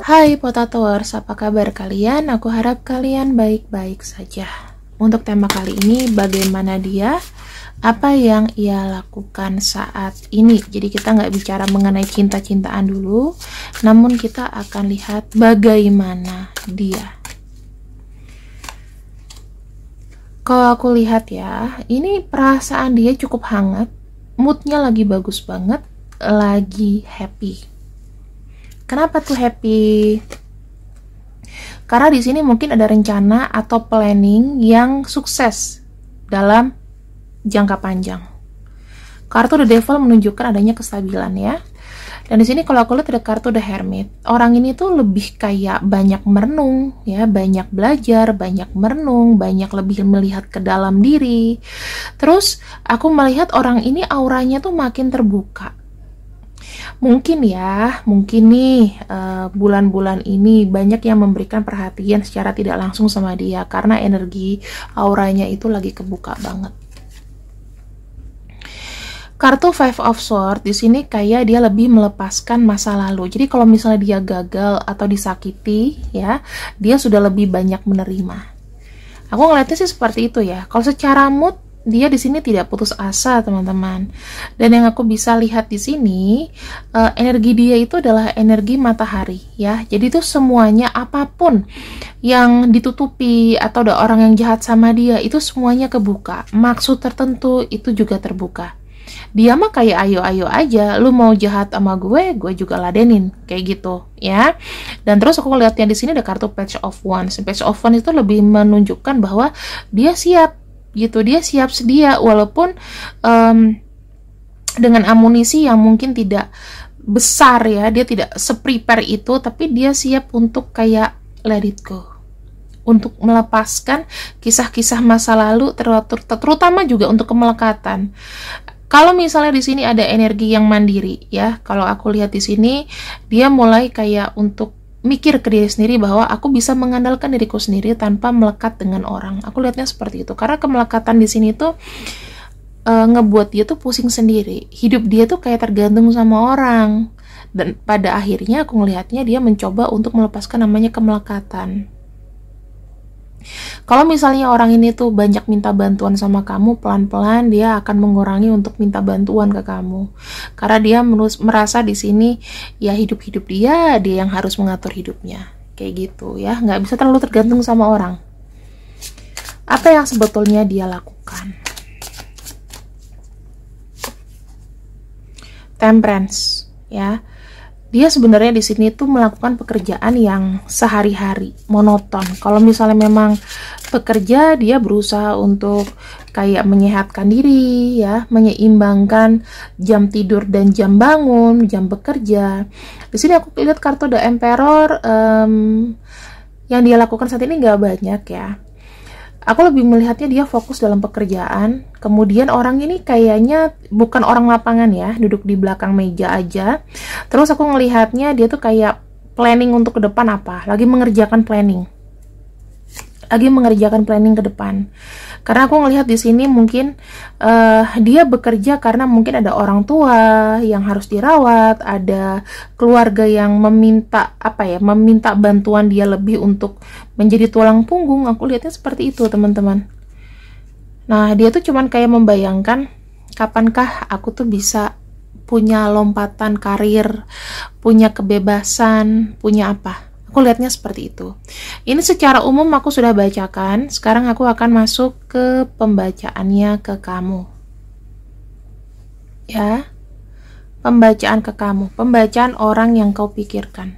Hai Potatoers, apa kabar kalian? Aku harap kalian baik-baik saja. Untuk tema kali ini, bagaimana dia? Apa yang ia lakukan saat ini? Jadi kita nggak bicara mengenai cinta-cintaan dulu, namun kita akan lihat bagaimana dia. Kalau aku lihat ya, ini perasaan dia cukup hangat, moodnya lagi bagus banget, lagi happy. Kenapa tuh happy? Karena di sini mungkin ada rencana atau planning yang sukses dalam jangka panjang. Kartu The Devil menunjukkan adanya kestabilan ya. Dan di sini kalau aku lihat ada kartu The Hermit. Orang ini tuh lebih kayak banyak merenung ya, banyak belajar, banyak merenung, banyak lebih melihat ke dalam diri. Terus aku melihat orang ini auranya tuh makin terbuka. Mungkin nih bulan-bulan ini banyak yang memberikan perhatian secara tidak langsung sama dia karena energi auranya itu lagi kebuka banget. Kartu Five of Swords di sini kayak dia lebih melepaskan masa lalu. Jadi kalau misalnya dia gagal atau disakiti ya, dia sudah lebih banyak menerima. Aku ngeliatnya sih seperti itu ya. Kalau secara mood dia di sini tidak putus asa, teman-teman. Dan yang aku bisa lihat di sini, energi dia itu adalah energi matahari, ya. Jadi itu semuanya apapun yang ditutupi atau ada orang yang jahat sama dia, itu semuanya kebuka. Maksud tertentu itu juga terbuka. Dia mah kayak ayo-ayo aja, lu mau jahat sama gue juga ladenin, kayak gitu, ya. Dan terus aku lihatnya di sini ada kartu Page of Wands. Page of Wands itu lebih menunjukkan bahwa dia siap gitu, dia siap sedia walaupun dengan amunisi yang mungkin tidak besar ya, dia tidak se-prepare itu, tapi dia siap untuk kayak let it go, untuk melepaskan kisah-kisah masa lalu, terutama juga untuk kemelekatan. Kalau misalnya di sini ada energi yang mandiri ya, kalau aku lihat di sini dia mulai kayak untuk mikir ke diri sendiri bahwa aku bisa mengandalkan diriku sendiri tanpa melekat dengan orang. Aku lihatnya seperti itu. Karena kemelekatan di sini tuh ngebuat dia tuh pusing sendiri. Hidup dia tuh kayak tergantung sama orang. Dan pada akhirnya aku ngelihatnya dia mencoba untuk melepaskan namanya kemelekatan. Kalau misalnya orang ini tuh banyak minta bantuan sama kamu, pelan-pelan dia akan mengurangi untuk minta bantuan ke kamu. Karena dia merasa di sini ya hidup-hidup dia yang harus mengatur hidupnya. Kayak gitu ya, nggak bisa terlalu tergantung sama orang. Apa yang sebetulnya dia lakukan? Temperance ya. Dia sebenarnya di sini tuh melakukan pekerjaan yang sehari-hari, monoton. Kalau misalnya memang bekerja, dia berusaha untuk kayak menyehatkan diri, ya, menyeimbangkan jam tidur dan jam bangun, jam bekerja. Di sini aku lihat kartu The Emperor, yang dia lakukan saat ini nggak banyak ya. Aku lebih melihatnya dia fokus dalam pekerjaan. Kemudian orang ini kayaknya bukan orang lapangan ya, duduk di belakang meja aja. Terus aku ngelihatnya dia tuh kayak planning untuk ke depan apa, lagi mengerjakan planning. Lagi mengerjakan planning ke depan. Karena aku ngelihat di sini mungkin dia bekerja karena mungkin ada orang tua yang harus dirawat, ada keluarga yang meminta meminta bantuan dia lebih untuk menjadi tulang punggung. Aku lihatnya seperti itu, teman-teman. Nah, dia tuh cuman kayak membayangkan kapankah aku tuh bisa punya lompatan karir, punya kebebasan, punya apa? Aku lihatnya seperti itu. Ini secara umum aku sudah bacakan. Sekarang aku akan masuk ke pembacaannya ke kamu. Ya. Pembacaan ke kamu. Pembacaan orang yang kau pikirkan.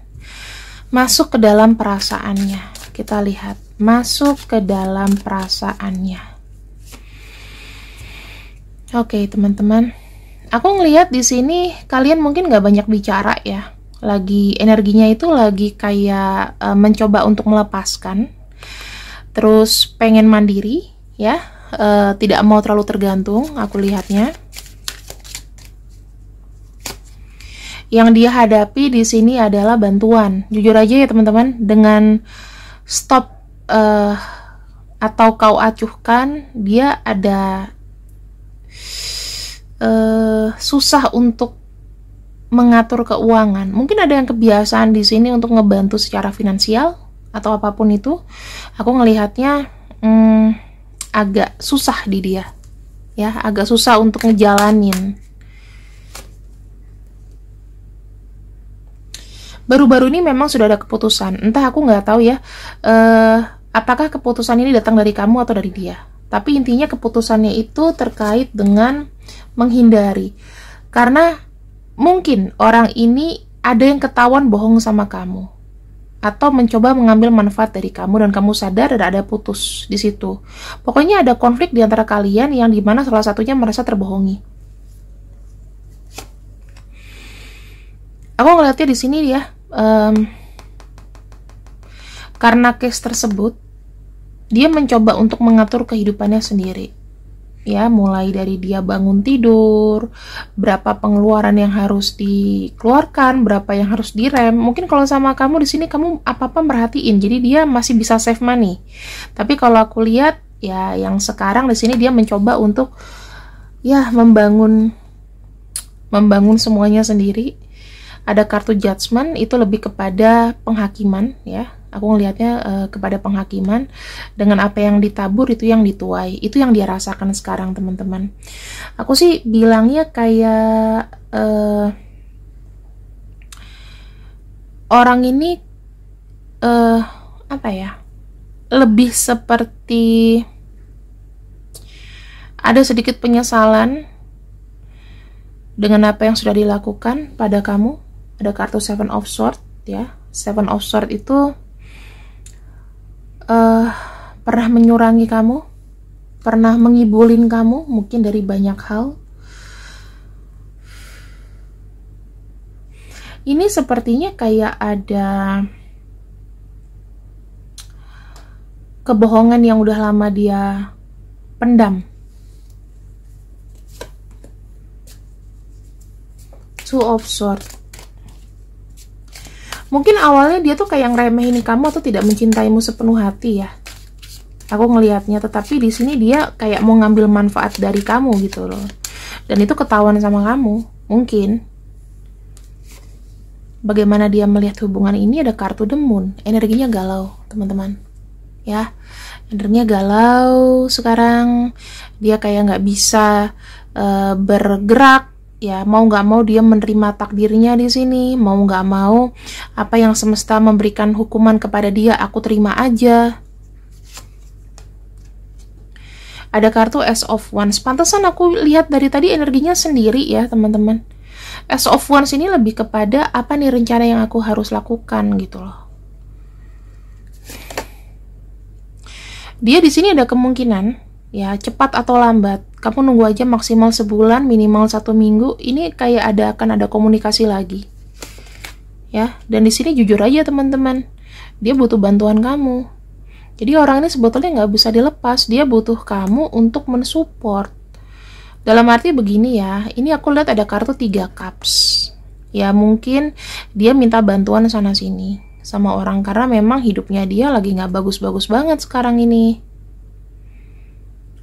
Masuk ke dalam perasaannya. Kita lihat. Masuk ke dalam perasaannya. Oke, teman-teman. Aku ngelihat di sini kalian mungkin nggak banyak bicara ya. Lagi energinya itu lagi kayak mencoba untuk melepaskan, terus pengen mandiri ya, tidak mau terlalu tergantung. Aku lihatnya yang dia hadapi di sini adalah bantuan. Jujur aja ya teman-teman, dengan stop atau kau acuhkan, dia ada susah untuk mengatur keuangan. Mungkin ada yang kebiasaan di sini untuk ngebantu secara finansial atau apapun itu. Aku ngelihatnya agak susah di dia, ya, agak susah untuk ngejalanin. Baru-baru ini memang sudah ada keputusan. Entah, aku nggak tahu ya, apakah keputusan ini datang dari kamu atau dari dia. Tapi intinya keputusannya itu terkait dengan menghindari. Karena mungkin orang ini ada yang ketahuan bohong sama kamu, atau mencoba mengambil manfaat dari kamu dan kamu sadar dan ada putus di situ. Pokoknya ada konflik di antara kalian yang dimana salah satunya merasa terbohongi. Aku ngeliatnya di sini ya, karena case tersebut dia mencoba untuk mengatur kehidupannya sendiri. Ya, mulai dari dia bangun tidur, berapa pengeluaran yang harus dikeluarkan, berapa yang harus direm. Mungkin kalau sama kamu di sini kamu apa-apa merhatiin, jadi dia masih bisa save money. Tapi kalau aku lihat ya yang sekarang di sini dia mencoba untuk ya membangun semuanya sendiri. Ada kartu Judgment, itu lebih kepada penghakiman ya. Aku ngelihatnya kepada penghakiman, dengan apa yang ditabur itu yang dituai, itu yang dia rasakan sekarang, teman-teman. Aku sih bilangnya kayak orang ini apa ya, lebih seperti ada sedikit penyesalan dengan apa yang sudah dilakukan pada kamu. Ada kartu Seven of Swords ya. Seven of Swords itu pernah menyurangi kamu, pernah mengibulin kamu, mungkin dari banyak hal. Ini sepertinya kayak ada kebohongan yang udah lama dia pendam. Two of Swords. Mungkin awalnya dia tuh kayak ngeremehin kamu atau tidak mencintaimu sepenuh hati ya. Aku ngelihatnya, tetapi di sini dia kayak mau ngambil manfaat dari kamu gitu loh. Dan itu ketahuan sama kamu, mungkin. Bagaimana dia melihat hubungan ini, ada kartu The Moon. Energinya galau, teman-teman. Ya, energinya galau sekarang. Dia kayak nggak bisa bergerak. Ya, mau nggak mau dia menerima takdirnya di sini, mau nggak mau apa yang semesta memberikan hukuman kepada dia, aku terima aja. Ada kartu Ace of Wands. Pantesan aku lihat dari tadi energinya sendiri ya, teman-teman. Ace of Wands ini lebih kepada apa nih rencana yang aku harus lakukan gitu loh. Dia di sini ada kemungkinan ya, cepat atau lambat, kamu nunggu aja maksimal sebulan, minimal 1 minggu, ini kayak akan ada komunikasi lagi ya. Dan di sini jujur aja teman-teman, dia butuh bantuan kamu. Jadi orang ini sebetulnya nggak bisa dilepas, dia butuh kamu untuk mensupport. Dalam arti begini ya, ini aku lihat ada kartu 3 cups ya, mungkin dia minta bantuan sana sini sama orang karena memang hidupnya dia lagi nggak bagus-bagus banget sekarang ini.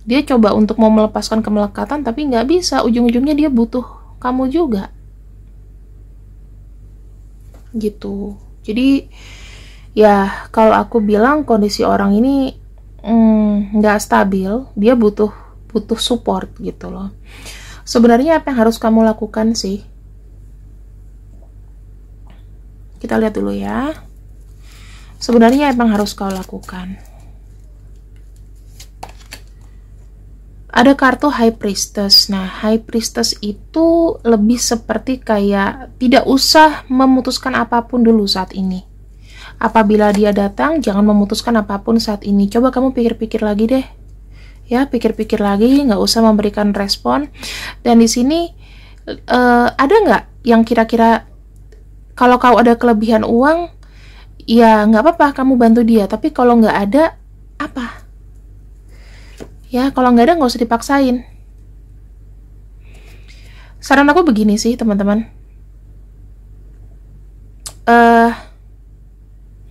Dia coba untuk mau melepaskan kemelekatan tapi nggak bisa, ujung-ujungnya dia butuh kamu juga gitu. Jadi ya kalau aku bilang kondisi orang ini nggak stabil, dia butuh support gitu loh. Sebenarnya apa yang harus kamu lakukan sih? Kita lihat dulu ya. Sebenarnya apa yang harus kau lakukan? Ada kartu High Priestess. Nah, High Priestess itu lebih seperti kayak tidak usah memutuskan apapun dulu saat ini. Apabila dia datang, jangan memutuskan apapun saat ini. Coba kamu pikir-pikir lagi deh. Ya, pikir-pikir lagi, nggak usah memberikan respon. Dan di sini ada nggak yang kira-kira kalau kau ada kelebihan uang, ya nggak apa-apa kamu bantu dia. Tapi kalau nggak ada, apa? Ya, kalau nggak ada nggak usah dipaksain. Saran aku begini sih, teman-teman.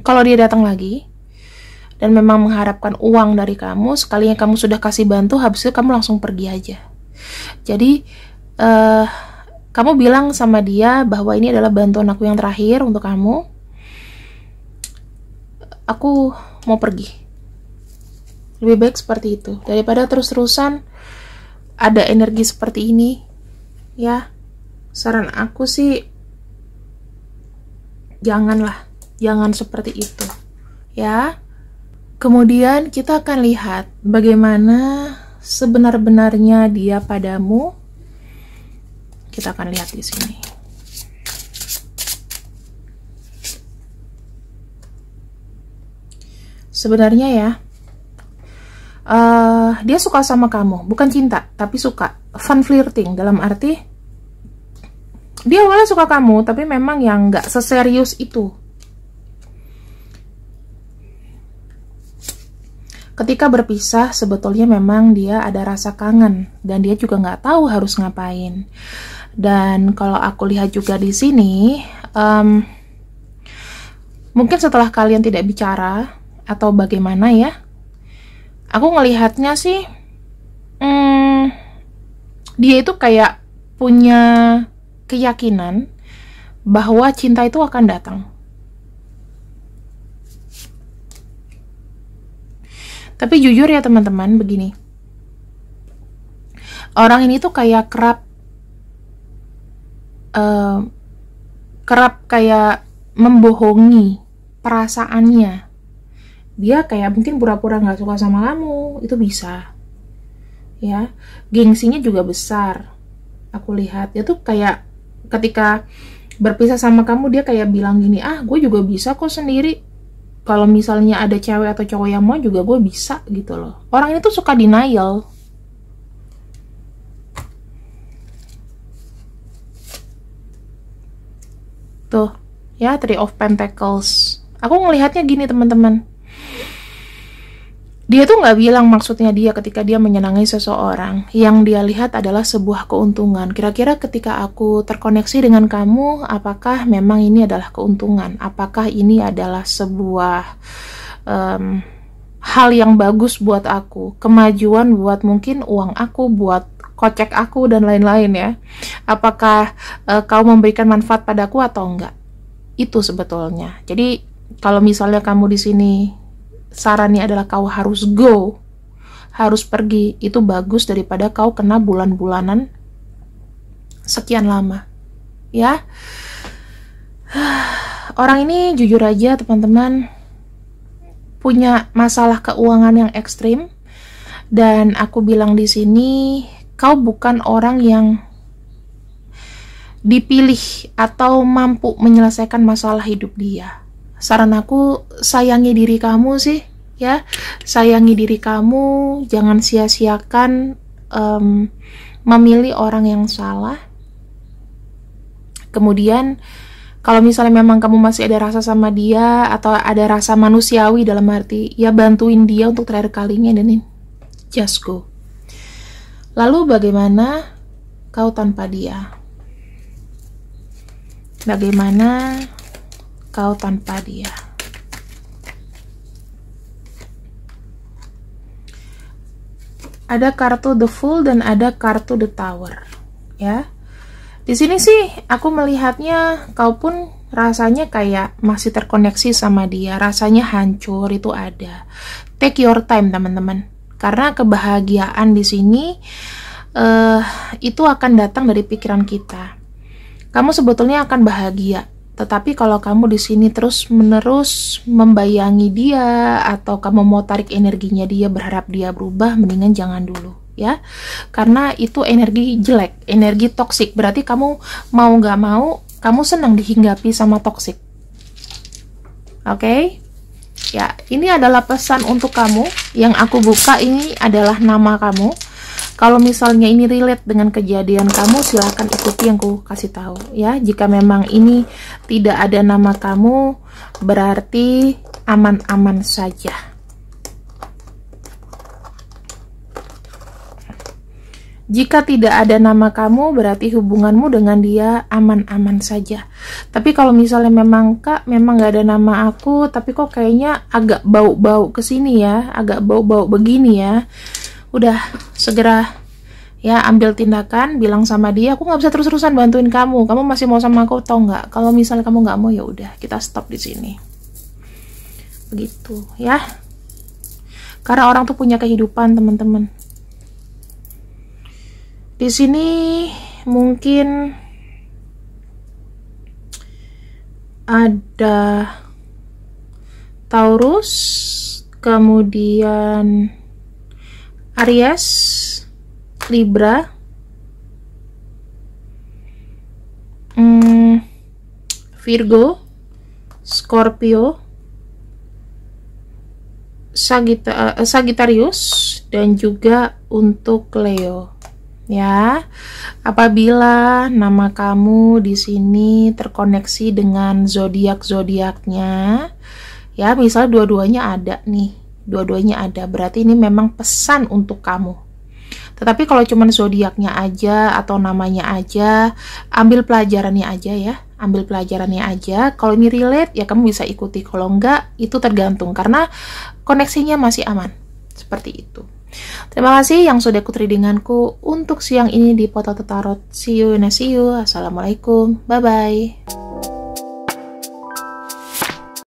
Kalau dia datang lagi dan memang mengharapkan uang dari kamu, sekalinya kamu sudah kasih bantu, habis itu kamu langsung pergi aja. Jadi Kamu bilang sama dia bahwa ini adalah bantuan aku yang terakhir untuk kamu. Aku mau pergi. Lebih baik seperti itu daripada terus-terusan ada energi seperti ini. Ya, saran aku sih janganlah, jangan seperti itu. Ya. Kemudian kita akan lihat bagaimana sebenar-benarnya dia padamu. Kita akan lihat di sini. Sebenarnya ya, dia suka sama kamu, bukan cinta, tapi suka. Fun flirting dalam arti dia awalnya suka kamu, tapi memang yang nggak seserius itu. Ketika berpisah, sebetulnya memang dia ada rasa kangen dan dia juga nggak tahu harus ngapain. Dan kalau aku lihat juga di sini, mungkin setelah kalian tidak bicara atau bagaimana ya, aku ngelihatnya sih, dia itu kayak punya keyakinan bahwa cinta itu akan datang. Tapi jujur ya teman-teman, begini. Orang ini tuh kayak kerap kayak membohongi perasaannya. Dia kayak mungkin pura-pura nggak suka sama kamu, itu bisa. Ya, gengsinya juga besar. Aku lihat dia tuh kayak ketika berpisah sama kamu, dia kayak bilang gini, gue juga bisa kok sendiri. Kalau misalnya ada cewek atau cowok yang mau juga gue bisa gitu loh. Orang ini tuh suka denial. Tuh, ya, Three of Pentacles. Aku ngelihatnya gini teman-teman. Dia tuh nggak bilang maksudnya dia ketika dia menyenangi seseorang. Yang dia lihat adalah sebuah keuntungan. Kira-kira ketika aku terkoneksi dengan kamu, apakah memang ini adalah keuntungan? Apakah ini adalah sebuah hal yang bagus buat aku? Kemajuan buat mungkin uang aku, buat kocek aku, dan lain-lain ya. Apakah kau memberikan manfaat padaku atau enggak? Itu sebetulnya. Jadi kalau misalnya kamu di sini sarannya adalah kau harus go, harus pergi, itu bagus daripada kau kena bulan-bulanan sekian lama. Ya, orang ini jujur aja teman-teman punya masalah keuangan yang ekstrim, dan aku bilang di sini kau bukan orang yang dipilih atau mampu menyelesaikan masalah hidup dia. Saran aku, sayangi diri kamu sih, ya. Sayangi diri kamu, jangan sia-siakan memilih orang yang salah. Kemudian, kalau misalnya memang kamu masih ada rasa sama dia, atau ada rasa manusiawi dalam arti, ya bantuin dia untuk terakhir kalinya, dan just go. Lalu bagaimana kau tanpa dia? Bagaimana kau tanpa dia? Ada kartu The Fool dan ada kartu The Tower, ya. Di sini sih aku melihatnya kau pun rasanya kayak masih terkoneksi sama dia, rasanya hancur, itu ada. Take your time teman-teman, karena kebahagiaan di sini itu akan datang dari pikiran kita. Kamu sebetulnya akan bahagia. Tetapi kalau kamu di sini terus-menerus membayangi dia, atau kamu mau tarik energinya dia, berharap dia berubah, mendingan jangan dulu, ya. Karena itu energi jelek, energi toksik. Berarti kamu mau nggak mau, kamu senang dihinggapi sama toksik. Oke? Ya, ini adalah pesan untuk kamu. Yang aku buka ini adalah nama kamu. Kalau misalnya ini relate dengan kejadian kamu, silahkan ikuti yang aku kasih tahu, ya. Jika memang ini tidak ada nama kamu, berarti aman-aman saja. Jika tidak ada nama kamu, berarti hubunganmu dengan dia aman-aman saja. Tapi kalau misalnya memang Kak, memang gak ada nama aku, tapi kok kayaknya agak bau-bau kesini ya, agak bau-bau begini ya, udah segera Ya, ambil tindakan, bilang sama dia, aku nggak bisa terus-terusan bantuin kamu. Kamu masih mau sama aku atau nggak? Kalau misalnya kamu nggak mau, ya udah, kita stop di sini. Begitu, ya. Karena orang tuh punya kehidupan, teman-teman. Di sini mungkin ada Taurus, kemudian Aries, Libra, Virgo, Scorpio, Sagittarius, dan juga untuk Leo. Ya, apabila nama kamu di sini terkoneksi dengan zodiak-zodiaknya, ya, misalnya dua-duanya ada nih, berarti ini memang pesan untuk kamu. Tetapi kalau cuman zodiaknya aja atau namanya aja, ambil pelajarannya aja ya, Kalau ini relate ya kamu bisa ikuti, kalau enggak itu tergantung karena koneksinya masih aman. Seperti itu. Terima kasih yang sudah ikut readinganku untuk siang ini di Potato Tarot. See you. Assalamualaikum. Bye-bye.